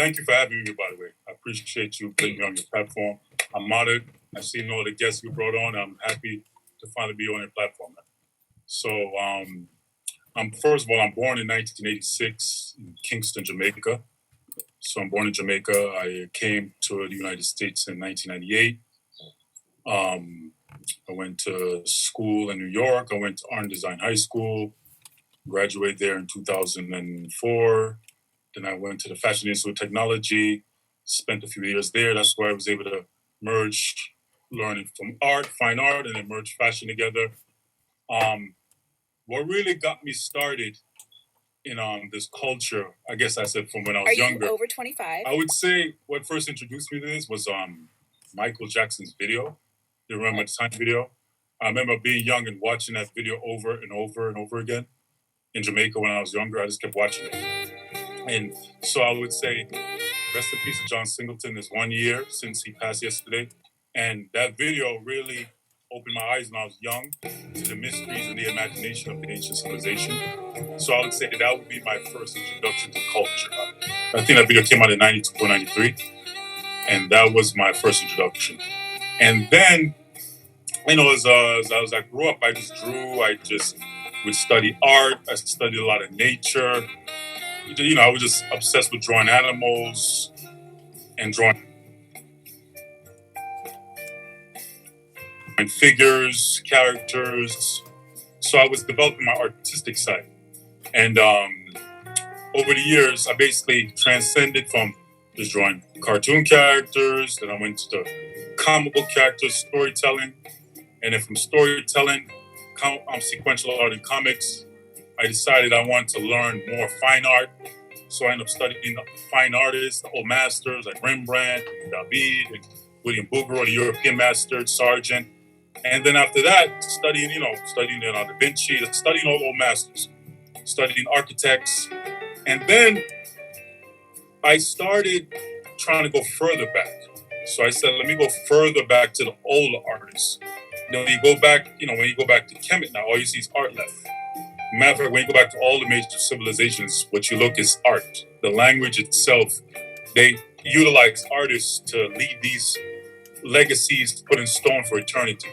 Thank you for having me, by the way. I appreciate you putting me on your platform. I'm honored. I've seen all the guests you brought on. I'm happy to finally be on your platform. So, first of all, I'm born in 1986 in Kingston, Jamaica. So I'm born in Jamaica. I came to the United States in 1998. I went to school in New York. I went to Art and Design High School, graduated there in 2004. Then I went to the Fashion Institute of Technology, spent a few years there. That's where I was able to merge learning from art, fine art, and then merge fashion together. What really got me started in this culture, I guess I said from when I was younger. Are you over 25? I would say what first introduced me to this was Michael Jackson's video. You remember the time video? I remember being young and watching that video over and over and over again in Jamaica when I was younger. I just kept watching it. And so I would say, rest in peace to John Singleton. It's 1 year since he passed yesterday. And that video really opened my eyes when I was young to the mysteries and the imagination of the ancient civilization. So I would say that would be my first introduction to culture. I think that video came out in 92 or 93. And that was my first introduction. And then, as I grew up, I just drew. I just would study art. I studied a lot of nature. I was just obsessed with drawing animals and drawing figures, characters. So I was developing my artistic side. And over the years, I basically transcended from just drawing cartoon characters. Then I went to the comic book characters, storytelling. And then from storytelling, sequential art and comics, I decided I wanted to learn more fine art. So I ended up studying the fine artists, the old masters like Rembrandt, and David, and William Bouguereau, the European master, Sargent. And then after that, studying Da Vinci, studying all the old masters, studying architects. And then I started trying to go further back. So I said, let me go further back to the older artists. When you go back to Kemet now, all you see is art left. Matter of fact, when you go back to all the major civilizations, what you look is art. The language itself, they utilize artists to leave these legacies put in stone for eternity.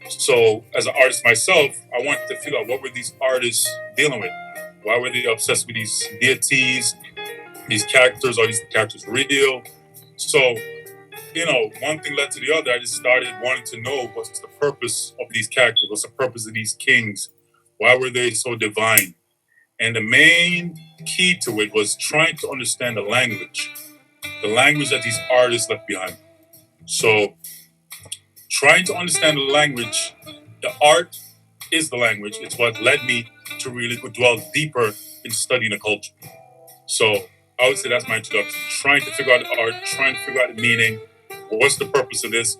So as an artist myself, I wanted to figure out what were these artists dealing with? Why were they obsessed with these deities, these characters? Are these characters real? So, one thing led to the other. I just started wanting to know what's the purpose of these characters? What's the purpose of these kings? Why were they so divine? And the main key to it was trying to understand the language that these artists left behind. So trying to understand the language, the art is the language. It's what led me to really dwell deeper in studying the culture. So I would say that's my introduction. Trying to figure out the art, trying to figure out the meaning. What's the purpose of this?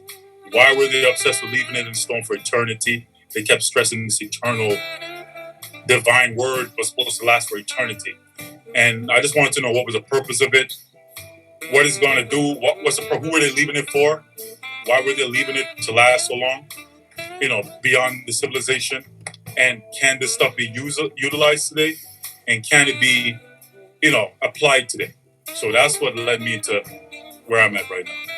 Why were they obsessed with leaving it in stone for eternity? They kept stressing this eternal divine word was supposed to last for eternity. And I just wanted to know what was the purpose of it, what it's going to do, who were they leaving it for, why were they leaving it to last so long, beyond the civilization, and can this stuff be utilized today, and can it be, applied today? So that's what led me to where I'm at right now.